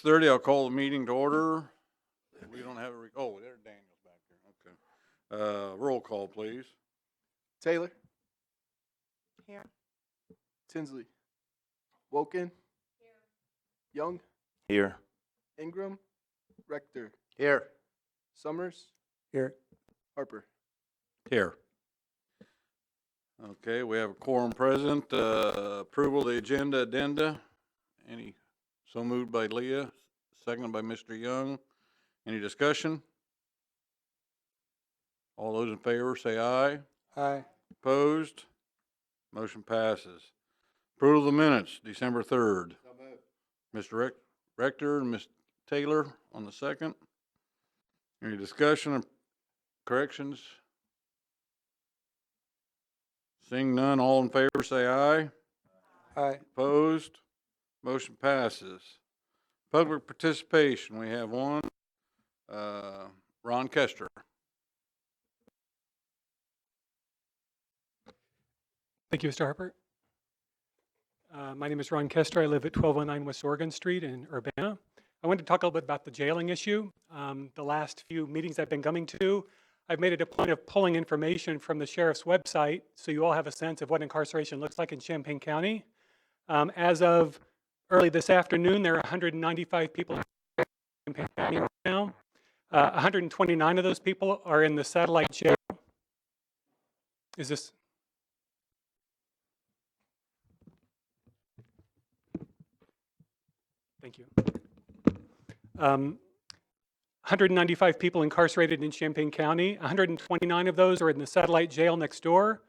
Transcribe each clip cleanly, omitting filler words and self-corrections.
6:30, I'll call the meeting to order. We don't have a, oh, there Daniel's back there, okay. Roll call, please. Taylor. Here. Tinsley. Woken. Young. Here. Ingram. Rector. Here. Summers. Here. Harper. Here. Okay, we have a quorum present. Approval of the agenda addenda. So moved by Leah, seconded by Mr. Young. Any discussion? All those in favor say aye. Aye. Opposed? Motion passes. Approval of the minutes, December 3rd. Mr. Rector and Ms. Taylor on the second. Any discussion or corrections? Seeing none, all in favor say aye. Aye. Opposed? Motion passes. Public participation, we have one. Ron Castor. Thank you, Mr. Harper. My name is Ron Castor. I live at 1209 West Oregon Street in Urbana. I wanted to talk a little bit about the jailing issue. The last few meetings I've been coming to, I've made it a point of pulling information from the sheriff's website so you all have a sense of what incarceration looks like in Champaign County. As of early this afternoon, there are 195 people in Champaign County right now. 129 of those people are in the satellite jail. Is this? Thank you. 195 people incarcerated in Champaign County. 129 of those are in the satellite jail next door.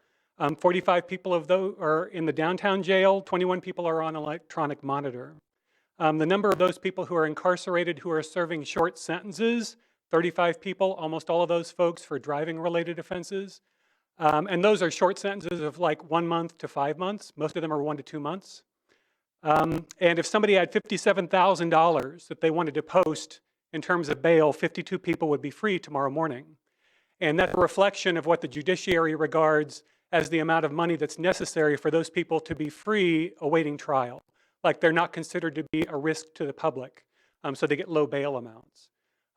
45 people of those are in the downtown jail. 21 people are on electronic monitor. The number of those people who are incarcerated who are serving short sentences, 35 people, almost all of those folks for driving-related offenses. And those are short sentences of like 1 month to 5 months. Most of them are 1 to 2 months. And if somebody had $57,000 that they wanted to post in terms of bail, 52 people would be free tomorrow morning. And that's a reflection of what the judiciary regards as the amount of money that's necessary for those people to be free awaiting trial. Like they're not considered to be a risk to the public, so they get low bail amounts.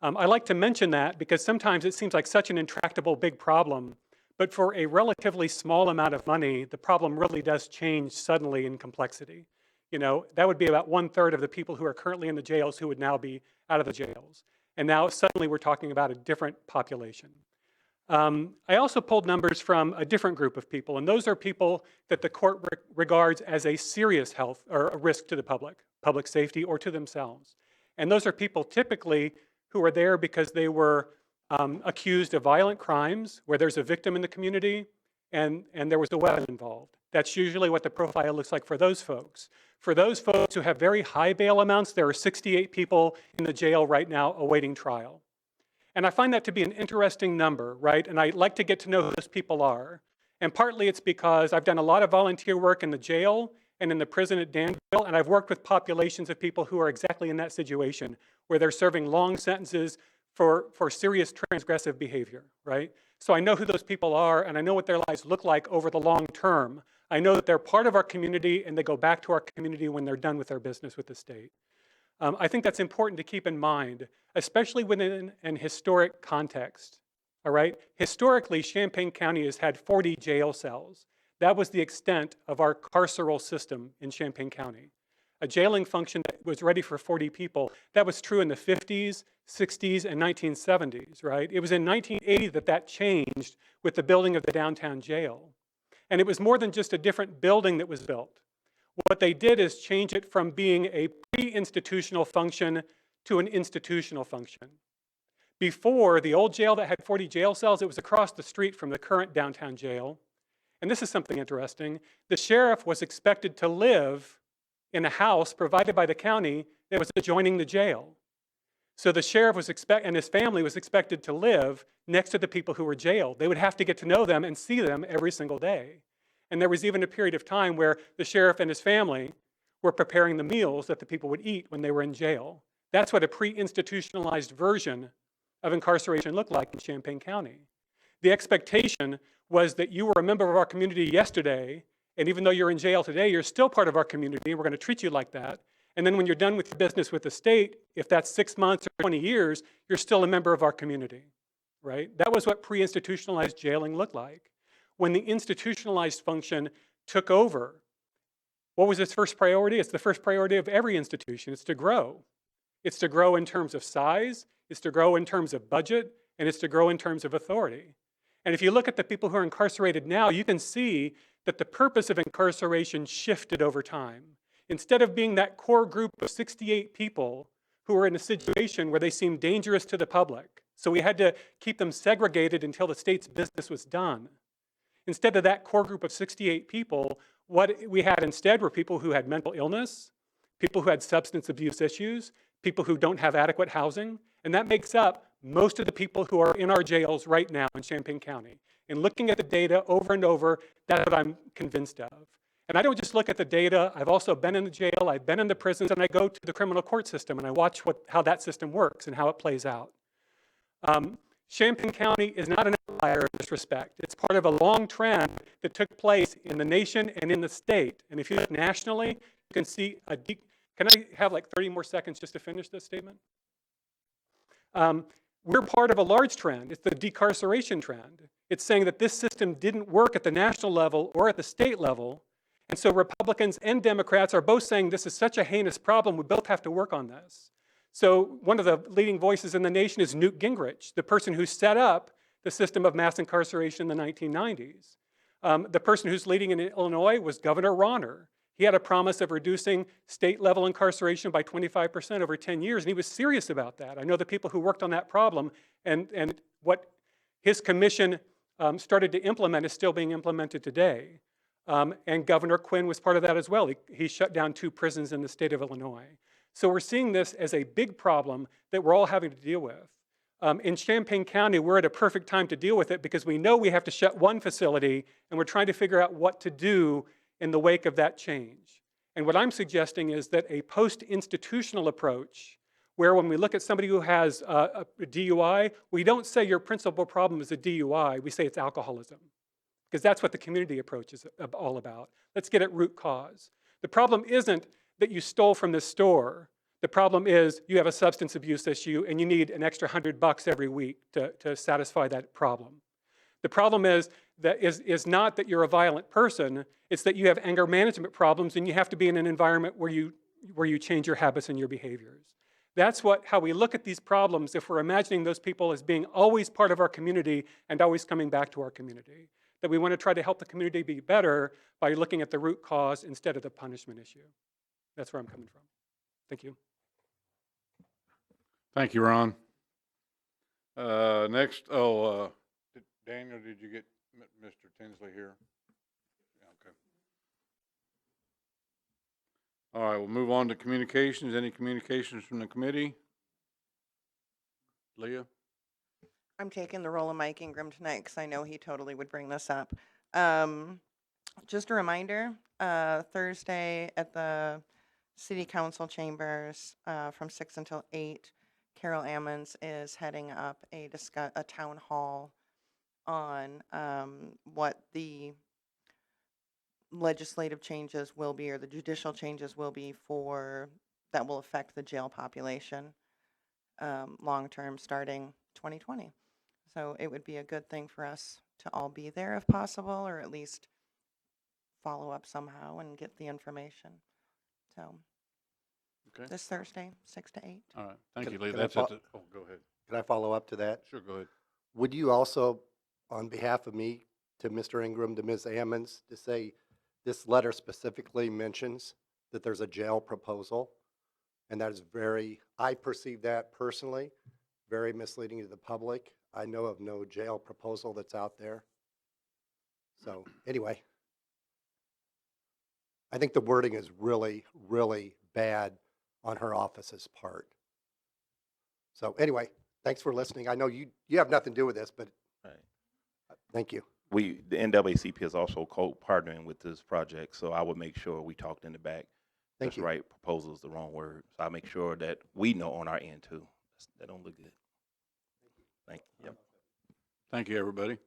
I like to mention that because sometimes it seems like such an intractable big problem, but for a relatively small amount of money, the problem really does change suddenly in complexity. You know, that would be about 1/3 of the people who are currently in the jails who would now be out of the jails. And now suddenly we're talking about a different population. I also pulled numbers from a different group of people, and those are people that the court regards as a serious health or a risk to the public safety, or to themselves. And those are people typically who are there because they were accused of violent crimes, where there's a victim in the community, and there was a weapon involved. That's usually what the profile looks like for those folks. For those folks who have very high bail amounts, there are 68 people in the jail right now awaiting trial. And I find that to be an interesting number, right? And I like to get to know who those people are. And partly it's because I've done a lot of volunteer work in the jail and in the prison at Danville, and I've worked with populations of people who are exactly in that situation, where they're serving long sentences for serious transgressive behavior, right? So I know who those people are, and I know what their lives look like over the long term. I know that they're part of our community, and they go back to our community when they're done with their business with the state. I think that's important to keep in mind, especially within an historic context, all right? Historically, Champaign County has had 40 jail cells. That was the extent of our carceral system in Champaign County. A jailing function that was ready for 40 people. That was true in the 50s, 60s, and 1970s, right? It was in 1980 that changed with the building of the downtown jail. And it was more than just a different building that was built. What they did is change it from being a pre-institutional function to an institutional function. Before, the old jail that had 40 jail cells, it was across the street from the current downtown jail. And this is something interesting. The sheriff was expected to live in a house provided by the county that was adjoining the jail. So the sheriff and his family was expected to live next to the people who were jailed. They would have to get to know them and see them every single day. And there was even a period of time where the sheriff and his family were preparing the meals that the people would eat when they were in jail. That's what a pre-institutionalized version of incarceration looked like in Champaign County. The expectation was that you were a member of our community yesterday, and even though you're in jail today, you're still part of our community, and we're going to treat you like that. And then when you're done with your business with the state, if that's 6 months or 20 years, you're still a member of our community, right? That was what pre-institutionalized jailing looked like. When the institutionalized function took over, what was its first priority? It's the first priority of every institution. It's to grow. It's to grow in terms of size, it's to grow in terms of budget, and it's to grow in terms of authority. And if you look at the people who are incarcerated now, you can see that the purpose of incarceration shifted over time. Instead of being that core group of 68 people who were in a situation where they seemed dangerous to the public, so we had to keep them segregated until the state's business was done. Instead of that core group of 68 people, what we had instead were people who had mental illness, people who had substance abuse issues, people who don't have adequate housing, and that makes up most of the people who are in our jails right now in Champaign County. And looking at the data over and over, that's what I'm convinced of. And I don't just look at the data, I've also been in the jail, I've been in the prisons, and I go to the criminal court system and I watch how that system works and how it plays out. Champaign County is not an outlier in this respect. It's part of a long trend that took place in the nation and in the state. And if you look nationally, you can see can I have like 30 more seconds just to finish this statement? We're part of a large trend. It's the decarceration trend. It's saying that this system didn't work at the national level or at the state level. And so Republicans and Democrats are both saying this is such a heinous problem, we both have to work on this. So one of the leading voices in the nation is Newt Gingrich, the person who set up the system of mass incarceration in the 1990s. The person who's leading in Illinois was Governor Rauner. He had a promise of reducing state-level incarceration by 25% over 10 years, and he was serious about that. I know the people who worked on that problem, and what his commission started to implement is still being implemented today. And Governor Quinn was part of that as well. He shut down 2 prisons in the state of Illinois. So we're seeing this as a big problem that we're all having to deal with. In Champaign County, we're at a perfect time to deal with it because we know we have to shut one facility, and we're trying to figure out what to do in the wake of that change. And what I'm suggesting is that a post-institutional approach, where when we look at somebody who has a DUI, we don't say your principal problem is a DUI, we say it's alcoholism. Because that's what the community approach is all about. Let's get at root cause. The problem isn't that you stole from this store. The problem is you have a substance abuse issue and you need an extra $100 every week to satisfy that problem. The problem is not that you're a violent person, it's that you have anger management problems and you have to be in an environment where you change your habits and your behaviors. That's how we look at these problems if we're imagining those people as being always part of our community and always coming back to our community. That we want to try to help the community be better by looking at the root cause instead of the punishment issue. That's where I'm coming from. Thank you. Thank you, Ron. Next, Daniel, did you get Mr. Tinsley here? Yeah, okay. All right, we'll move on to communications. Any communications from the committee? Leah? I'm taking the role of Mike Ingram tonight because I know he totally would bring this up. Just a reminder, Thursday at the City Council chambers from 6 until 8, Carol Ammons is heading up a town hall on what the legislative changes will be or the judicial changes will be that will affect the jail population long-term starting 2020. So it would be a good thing for us to all be there if possible, or at least follow up somehow and get the information. So Okay. this Thursday, 6 to 8. All right, thank you, Can- Leah. can I That's fo- at the, oh, go ahead. Can I follow up to that? Sure, go ahead. Would you also, on behalf of me, to Mr. Ingram, to Ms. Ammons, to say this letter specifically mentions that there's a jail proposal, and that is I perceive that personally, very misleading to the public. I know of no jail proposal that's out there. So anyway, I think the wording is really, really bad on her office's part. So anyway, thanks for listening. I know you have nothing to do with this, but Right. thank you. The NAACP is also co-partnering with this project, so I would make sure we talked in the back. Thank That's you. right, proposal is the wrong word. So I make sure that we know on our end too. That don't look good. Thank you. Yep. Thank you, everybody.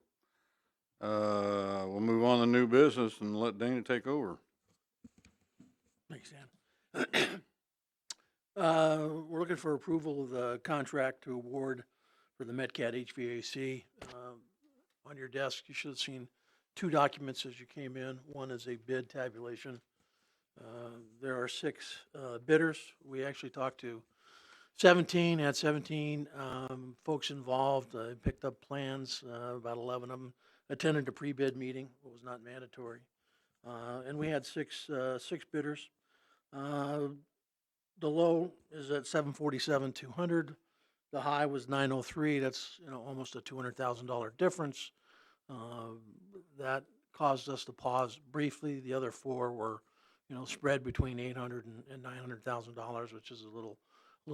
We'll move on to new business and let Dana take over. Thanks, Dan. We're looking for approval of the contract to award for the MetCat HVAC. On your desk, you should have seen two documents as you came in. One is a bid tabulation. There are six bidders. We actually talked to 17, had 17 folks involved, picked up plans, about 11 of them attended a pre-bid meeting, it was not mandatory. And we had six bidders. The low is at 747,200. The high was 903. That's, almost a $200,000 difference. That caused us to pause briefly. The other four were, spread between $800,000 and $900,000, which is a little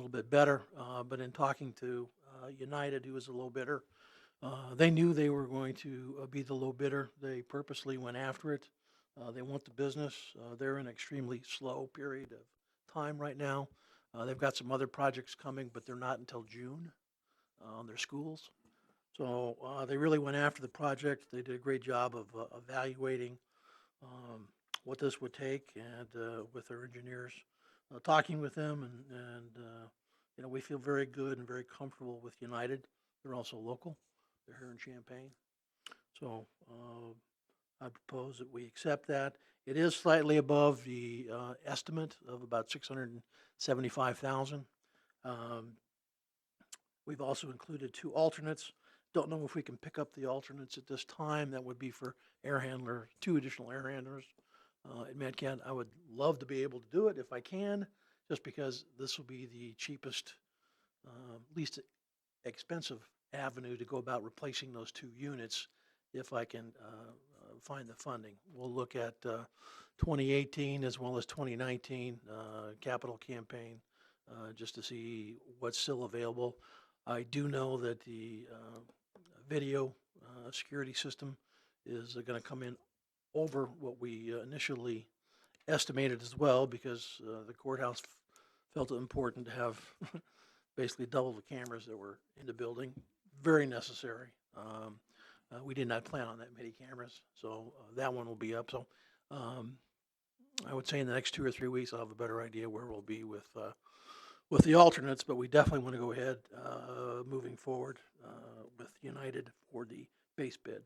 bit better. But in talking to United, who was a low bidder, they knew they were going to be the low bidder. They purposely went after it. They want the business. They're in an extremely slow period of time right now. They've got some other projects coming, but they're not until June on their schools. So they really went after the project. They did a great job of evaluating what this would take, and with their engineers, talking with them, and we feel very good and very comfortable with United. They're also local. They're here in Champaign. So I propose that we accept that. It is slightly above the estimate of about $675,000. We've also included two alternates. Don't know if we can pick up the alternates at this time. That would be for air handler, two additional air handlers at MedCat. I would love to be able to do it if I can, just because this will be the cheapest, least expensive avenue to go about replacing those two units if I can find the funding. We'll look at 2018 as well as 2019 capital campaign just to see what's still available. I do know that the video security system is going to come in over what we initially estimated as well, because the courthouse felt it important to have basically double the cameras that were in the building. Very necessary. We did not plan on that many cameras, so that one will be up. So I would say in the next 2 or 3 weeks, I'll have a better idea where we'll be with the alternates, but we definitely want to go ahead moving forward with United for the base bid.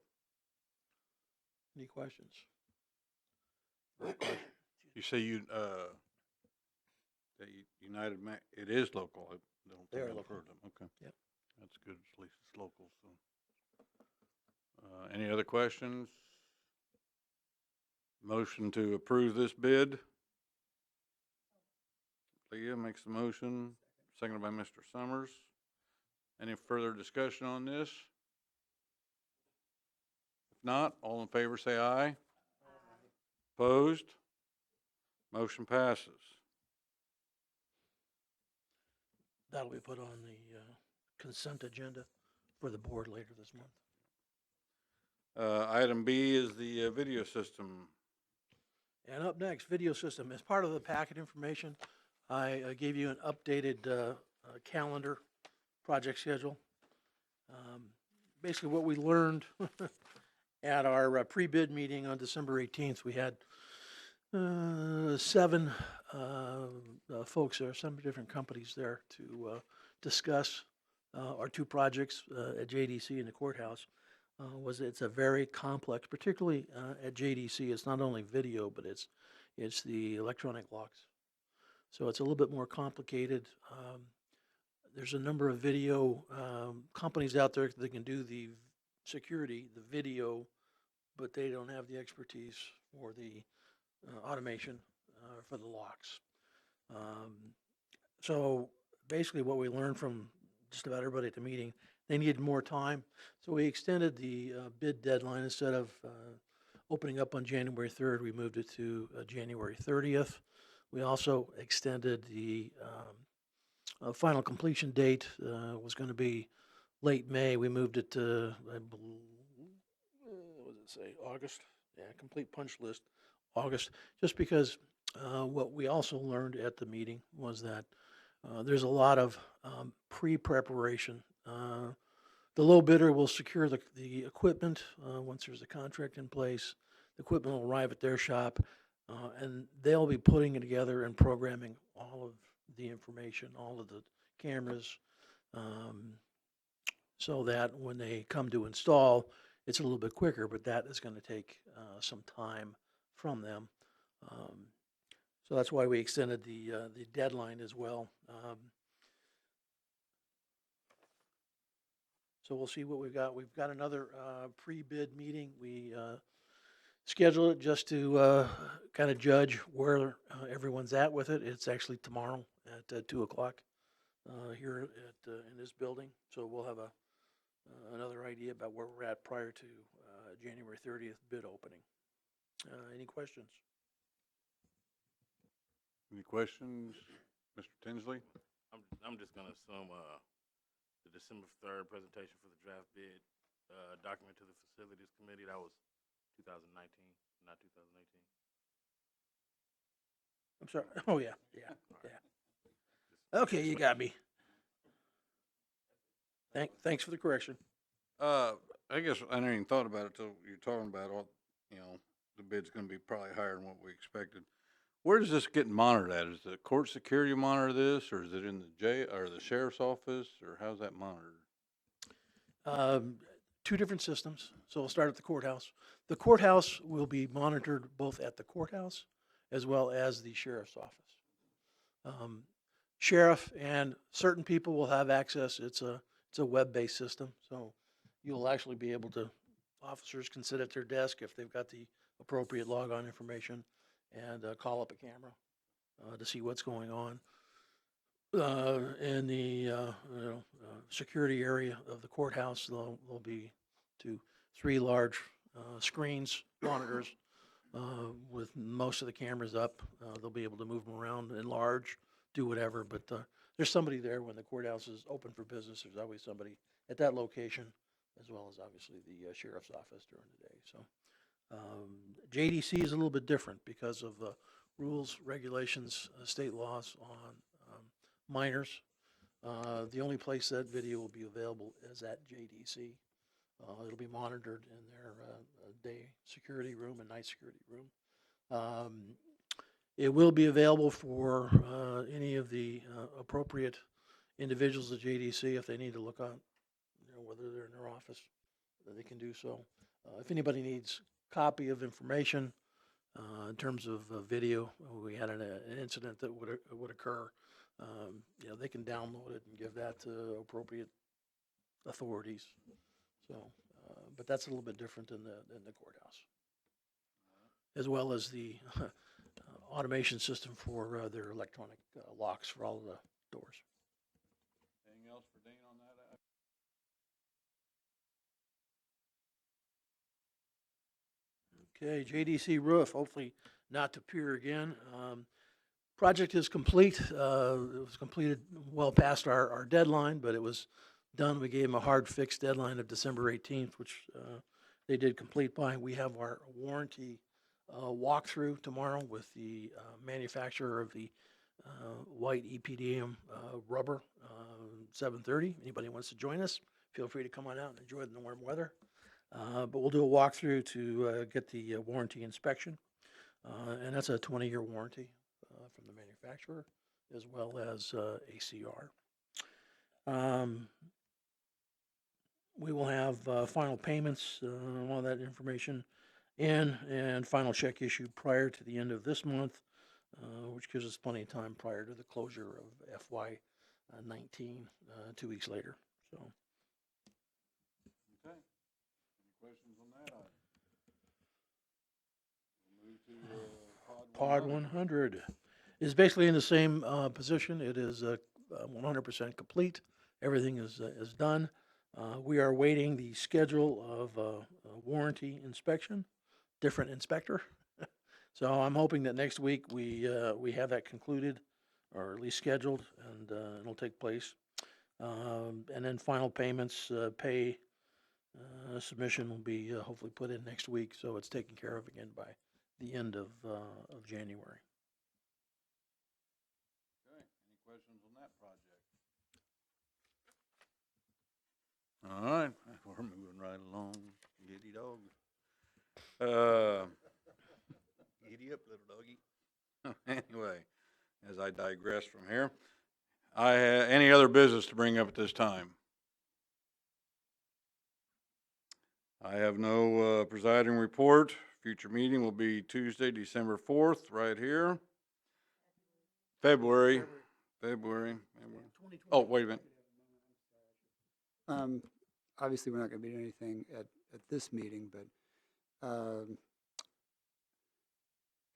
Any questions? You say that United, it is local. I don't They think are I've local. heard them. Okay. Yep. That's good. At least it's local. So, any other questions? Motion to approve this bid. Leah makes the motion, seconded by Mr. Summers. Any further discussion on this? If not, all in favor say aye. Opposed? Motion passes. That'll be put on the consent agenda for the board later this month. Item B is the video system. And up next, video system. As part of the packet information, I gave you an updated calendar project schedule. Basically, what we learned at our pre-bid meeting on December 18th, we had 7 folks there, 7 different companies there to discuss our 2 projects at JDC and the courthouse. It's a very complex, particularly at JDC. It's not only video, but it's the electronic locks. So it's a little bit more complicated. There's a number of video companies out there that can do the security, the video, but they don't have the expertise for the automation for the locks. So basically what we learned from just about everybody at the meeting, they needed more time. So we extended the bid deadline. Instead of opening up on January 3rd, we moved it to January 30th. We also extended the final completion date, was going to be late May. We moved it to, what does it say, August? Yeah, complete punch list, August. Just because what we also learned at the meeting was that there's a lot of pre-preparation. The low bidder will secure the equipment once there's a contract in place. The equipment will arrive at their shop, and they'll be putting it together and programming all of the information, all of the cameras, so that when they come to install, it's a little bit quicker, but that is going to take some time from them. So that's why we extended the deadline as well. So we'll see what we've got. We've got another pre-bid meeting. We scheduled it just to kind of judge where everyone's at with it. It's actually tomorrow at 2 o'clock here in this building. So we'll have another idea about where we're at prior to January 30th bid opening. Any questions? Any questions, Mr. Tinsley? I'm just gonna assume, the December 3rd presentation for the draft bid, document to the facilities committee, that was 2019, not 2018. I'm sorry. Oh, yeah. Okay, you got me. Thanks for the correction. I guess I never even thought about it till you're talking about all, the bid's gonna be probably higher than what we expected. Where does this get monitored at? Is the court security monitor this, or is it in the jail, or the sheriff's office, or how's that monitored? Two different systems. So we'll start at the courthouse. The courthouse will be monitored both at the courthouse as well as the sheriff's office. Sheriff and certain people will have access. It's a web-based system, so you'll actually be able to, officers can sit at their desk if they've got the appropriate logon information and call up a camera to see what's going on. In the security area of the courthouse, there'll be three large screens, monitors, with most of the cameras up. They'll be able to move them around, enlarge, do whatever, but there's somebody there when the courthouse is open for business. There's always somebody at that location, as well as obviously the sheriff's office during the day. So JDC is a little bit different because of rules, regulations, state laws on minors. The only place that video will be available is at JDC. It'll be monitored in their day security room and night security room. It will be available for any of the appropriate individuals at JDC if they need to look on, whether they're in their office, they can do so. If anybody needs a copy of information in terms of video, we had an incident that would occur. They can download it and give that to appropriate authorities. So, but that's a little bit different in the courthouse, as well as the automation system for their electronic locks for all of the doors. Anything else for Dean on that? Okay, JDC roof, hopefully not to pier again. Project is complete. It was completed well past our deadline, but it was done. We gave them a hard fixed deadline of December 18th, which they did complete by. We have our warranty walkthrough tomorrow with the manufacturer of the white EPDM rubber, 7:30. Anybody wants to join us, feel free to come on out and enjoy the warm weather. But we'll do a walkthrough to get the warranty inspection. And that's a 20-year warranty from the manufacturer, as well as ACR. We will have final payments, all that information in, and final check issued prior to the end of this month, which gives us plenty of time prior to the closure of FY 19, 2 weeks later. So. Okay. Any questions on that item? We'll move to Pod 100 is basically in the same position. It is 100% complete. Everything is done. We are waiting the schedule of warranty inspection, different inspector. So I'm hoping that next week we have that concluded, or at least scheduled, and it'll take place. And then final payments, pay submission will be hopefully put in next week, so it's taken care of again by the end of January. Okay, any questions on that project? All right, we're moving right along. Giddy dog. Giddy up, little doggy. Anyway, as I digress from here. Any other business to bring up at this time? I have no presiding report. Future meeting will be Tuesday, December 4th, right here. February. Oh, wait a minute. Obviously, we're not going to be doing anything at this meeting, but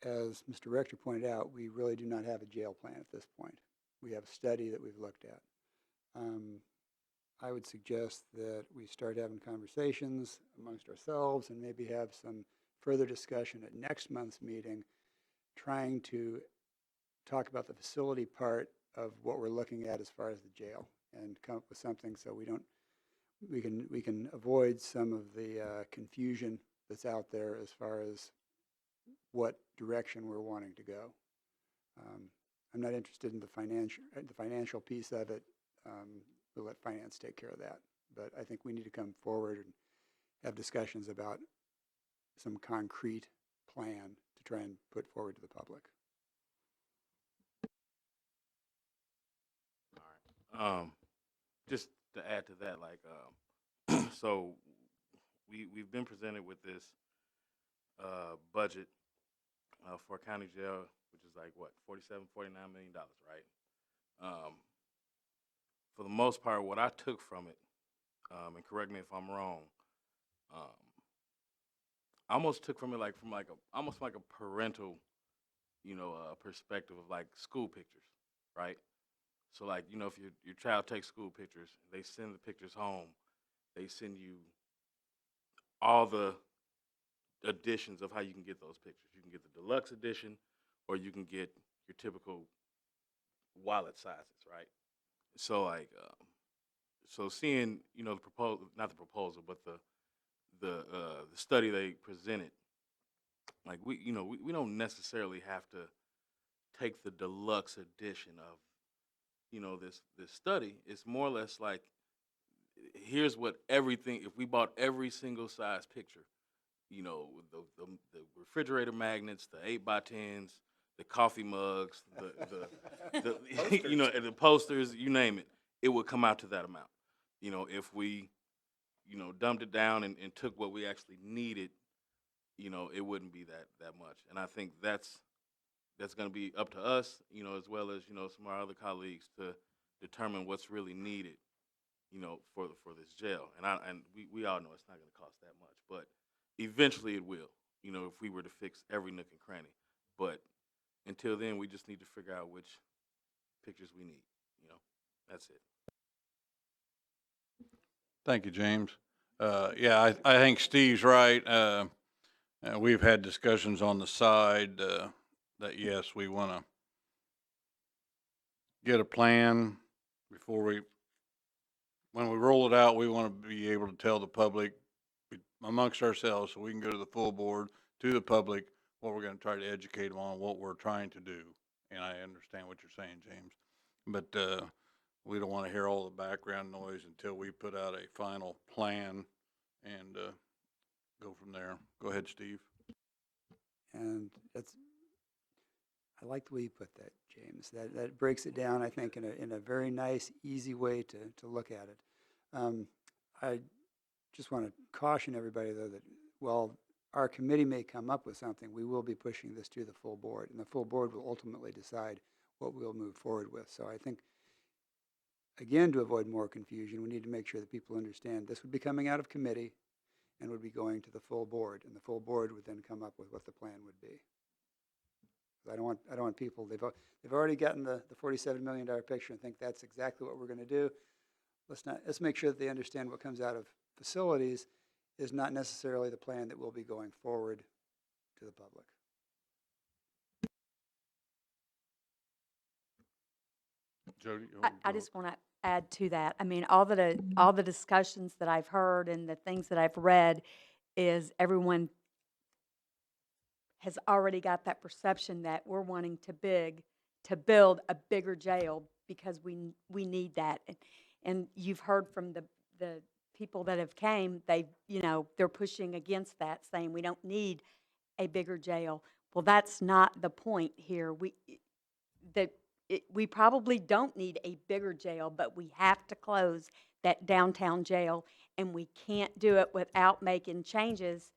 as Mr. Rector pointed out, we really do not have a jail plan at this point. We have a study that we've looked at. I would suggest that we start having conversations amongst ourselves and maybe have some further discussion at next month's meeting, trying to talk about the facility part of what we're looking at as far as the jail, and come up with something so we can avoid some of the confusion that's out there as far as what direction we're wanting to go. I'm not interested in the financial piece of it. We'll let finance take care of that. But I think we need to come forward and have discussions about some concrete plan to try and put forward to the public. All right. Just to add to that, like, so we've been presented with this budget for county jail, which is like what, $47-49 million, right? For the most part, what I took from it, and correct me if I'm wrong, I almost took from it almost like a parental, perspective of like school pictures, right? So like, if your child takes school pictures, they send the pictures home, they send you all the editions of how you can get those pictures. You can get the deluxe edition, or you can get your typical wallet sizes, right? So like, so seeing, the proposal, not the proposal, but the study they presented, like we don't necessarily have to take the deluxe edition of, this study. It's more or less like, here's what everything, if we bought every single size picture, the refrigerator magnets, the 8x10s, the coffee mugs, the and the posters, you name it, it would come out to that amount. If we, dumbed it down and took what we actually needed, it wouldn't be that much. And I think that's going to be up to us, as well as, some of our other colleagues to determine what's really needed, for this jail. And we all know it's not going to cost that much, but eventually it will, if we were to fix every nook and cranny. But until then, we just need to figure out which pictures we need, that's it. Thank you, James. Yeah, I think Steve's right. We've had discussions on the side that yes, we want to get a plan before when we roll it out, we want to be able to tell the public amongst ourselves, so we can go to the full board, to the public, what we're going to try to educate them on, what we're trying to do. And I understand what you're saying, James. But we don't want to hear all the background noise until we put out a final plan and go from there. Go ahead, Steve. And I like the way you put that, James. That breaks it down, I think, in a very nice, easy way to look at it. I just want to caution everybody, though, that while our committee may come up with something, we will be pushing this to the full board, and the full board will ultimately decide what we'll move forward with. So I think, again, to avoid more confusion, we need to make sure that people understand this would be coming out of committee and would be going to the full board, and the full board would then come up with what the plan would be. I don't want people, they've already gotten the $47 million picture and think that's exactly what we're going to do. Let's make sure that they understand what comes out of facilities is not necessarily the plan that will be going forward to the public. Jody? I just want to add to that. I mean, all the discussions that I've heard and the things that I've read is everyone has already got that perception that we're wanting to build a bigger jail because we need that. And you've heard from the people that have came, they're pushing against that, saying we don't need a bigger jail. Well, that's not the point here. that we probably don't need a bigger jail, but we have to close that downtown jail, and we can't do it without making changes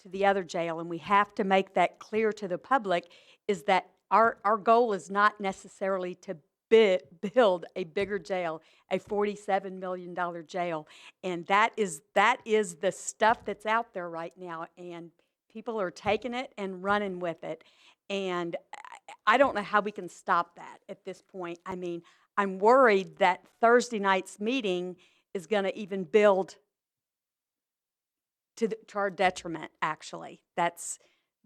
to the other jail. And we have to make that clear to the public, is that our goal is not necessarily to build a bigger jail, a $47 million jail. And that is the stuff that's out there right now. And people are taking it and running with it. And I don't know how we can stop that at this point. I mean, I'm worried that Thursday night's meeting is going to even build to our detriment, actually. That's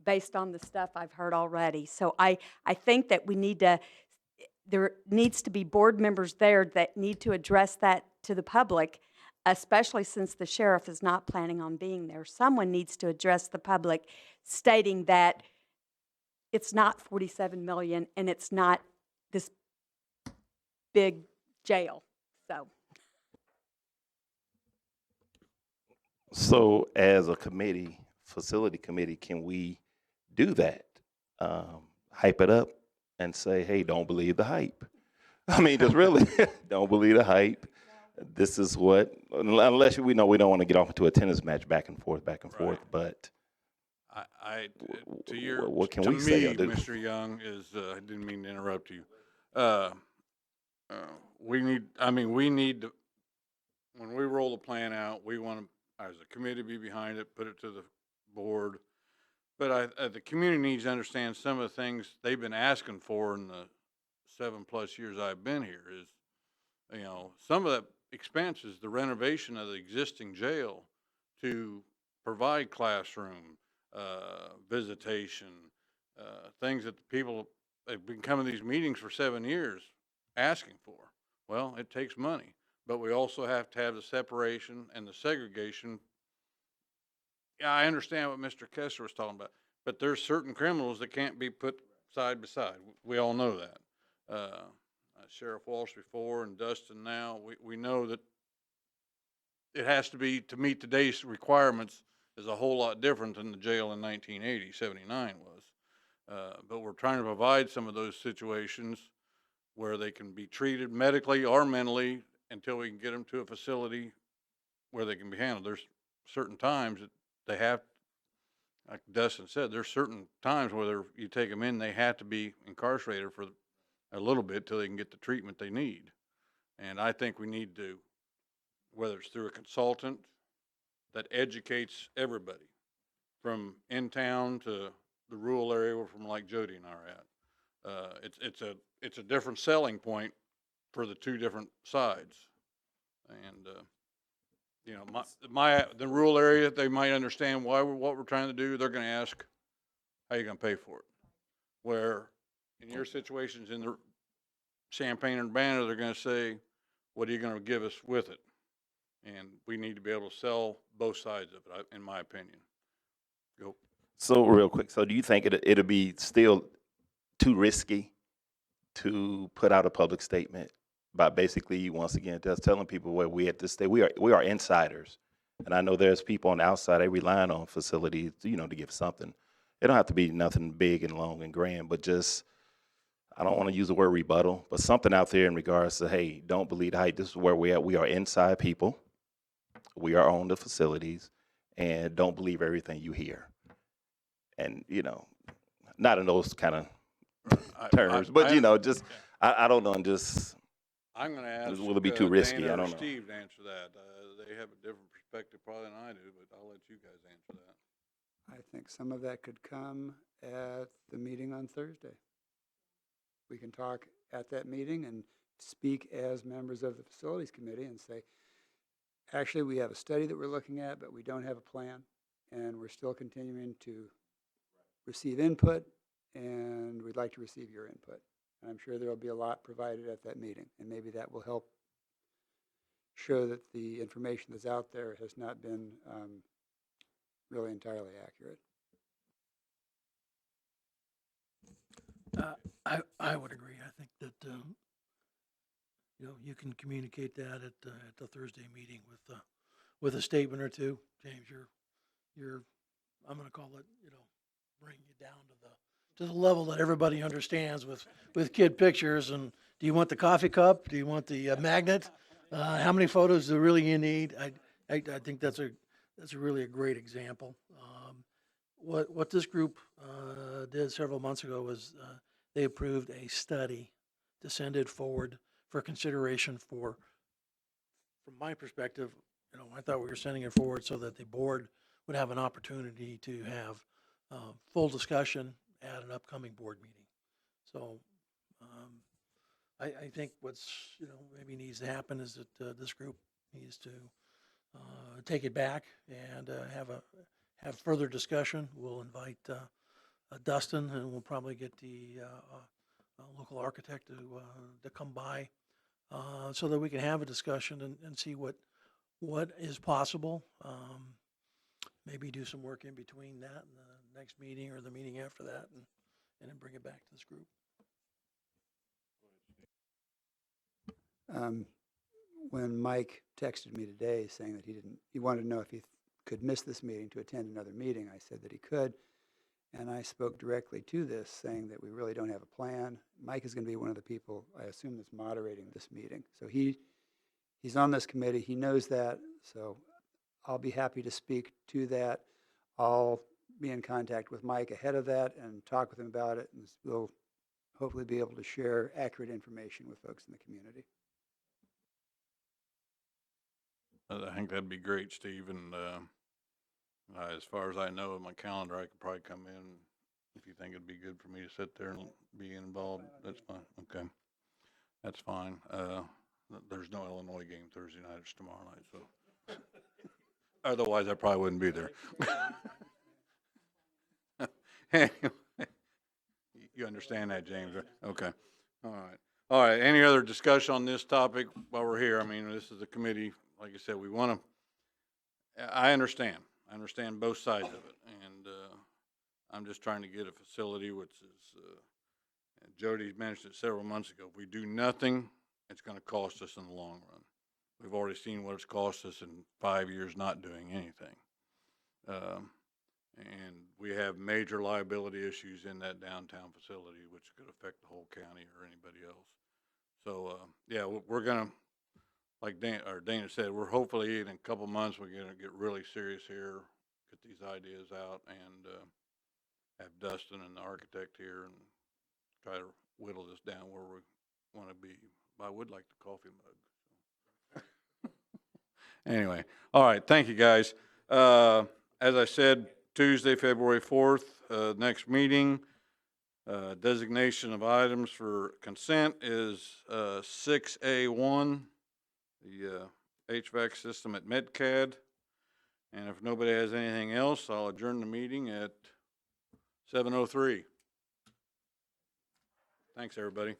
based on the stuff I've heard already. So I think that there needs to be board members there that need to address that to the public, especially since the sheriff is not planning on being there. Someone needs to address the public, stating that it's not 47 million and it's not this big jail. So as a committee, facility committee, can we do that? Hype it up and say, hey, don't believe the hype. I mean, just really, don't believe the hype. This is what, unless we know we don't want to get off into a tennis match back and forth, but To your, what can to we say or me, do? Mr. Young, is, I didn't mean to interrupt you. We need to, when we roll the plan out, we want to, as a committee, be behind it, put it to the board. But the community needs to understand some of the things they've been asking for in the 7+ years I've been here is, some of the expenses, the renovation of the existing jail to provide classroom, visitation, things that the people have been coming to these meetings for 7 years asking for. Well, it takes money, but we also have to have the separation and the segregation. Yeah, I understand what Mr. Castor was talking about, but there's certain criminals that can't be put side by side. We all know that. Sheriff Walsh before and Dustin now, we know that it has to be, to meet today's requirements, is a whole lot different than the jail in 1980, 79 was. But we're trying to provide some of those situations where they can be treated medically or mentally until we can get them to a facility where they can be handled. There's certain times that they have, like Dustin said, there's certain times where you take them in, they have to be incarcerated for a little bit till they can get the treatment they need. And I think we need to, whether it's through a consultant that educates everybody from in town to the rural area from like Jody and I are at. It's a different selling point for the two different sides. And, the rural area, they might understand what we're trying to do. They're going to ask, how are you going to pay for it? Where in your situations in the Champaign and Urbana, they're going to say, what are you going to give us with it? And we need to be able to sell both sides of it, in my opinion. Go. So real quick, so do you think it'll be still too risky to put out a public statement by basically, once again, just telling people where we at this state? We are insiders. And I know there's people on the outside, they relying on facilities, to give something. It don't have to be nothing big and long and grand, but just, I don't want to use the word rebuttal, but something out there in regards to, hey, don't believe the hype. This is where we're at. We are inside people. We are on the facilities, and don't believe everything you hear. And, not in those kind of terms, but, just, I don't know, and just, I'm going to ask, will it be too risky? Dana I don't or know. Steve to answer that. They have a different perspective probably than I do, but I'll let you guys answer that. I think some of that could come at the meeting on Thursday. We can talk at that meeting and speak as members of the facilities committee and say, actually, we have a study that we're looking at, but we don't have a plan, and we're still continuing to receive input, and we'd like to receive your input. And I'm sure there will be a lot provided at that meeting, and maybe that will help show that the information that's out there has not been really entirely accurate. I would agree. I think that, you can communicate that at the Thursday meeting with a statement or two. James, you're I'm going to call it, bring you down to the level that everybody understands with kid pictures. And do you want the coffee cup? Do you want the magnet? How many photos do really you need? I think that's a really a great example. What this group did several months ago was they approved a study to send it forward for consideration for, from my perspective, I thought we were sending it forward so that the board would have an opportunity to have full discussion at an upcoming board meeting. So I think what's, maybe needs to happen is that this group needs to take it back and have further discussion. We'll invite Dustin, and we'll probably get the local architect to come by so that we can have a discussion and see what is possible. Maybe do some work in between that and the next meeting or the meeting after that, and then bring it back to this group. When Mike texted me today saying that he wanted to know if he could miss this meeting to attend another meeting, I said that he could. And I spoke directly to this, saying that we really don't have a plan. Mike is going to be one of the people, I assume, that's moderating this meeting. So he's on this committee. He knows that. So I'll be happy to speak to that. I'll be in contact with Mike ahead of that and talk with him about it. And we'll hopefully be able to share accurate information with folks in the community. I think that'd be great, Steve, and, as far as I know, in my calendar, I could probably come in. If you think it'd be good for me to sit there and be involved, that's fine, okay. That's fine. There's no Illinois game Thursday night, it's tomorrow night, so. Otherwise, I probably wouldn't be there. Anyway, you understand that, James, right? Okay, all right. All right, any other discussion on this topic while we're here? I mean, this is a committee, like I said, we want to, I understand both sides of it, and I'm just trying to get a facility which is, Jody mentioned it several months ago. If we do nothing, it's going to cost us in the long run. We've already seen what it's cost us in 5 years not doing anything. And we have major liability issues in that downtown facility, which could affect the whole county or anybody else. So, yeah, we're going to, like Dana said, we're hopefully in a couple months, we're going to get really serious here, get these ideas out, and have Dustin and the architect here and try to whittle this down where we want to be. I would like the coffee mug. Anyway, all right, thank you, guys. As I said, Tuesday, February 4th, next meeting. Designation of items for consent is 6A1, the HVAC system at MedCAD. And if nobody has anything else, I'll adjourn the meeting at 7:03. Thanks, everybody.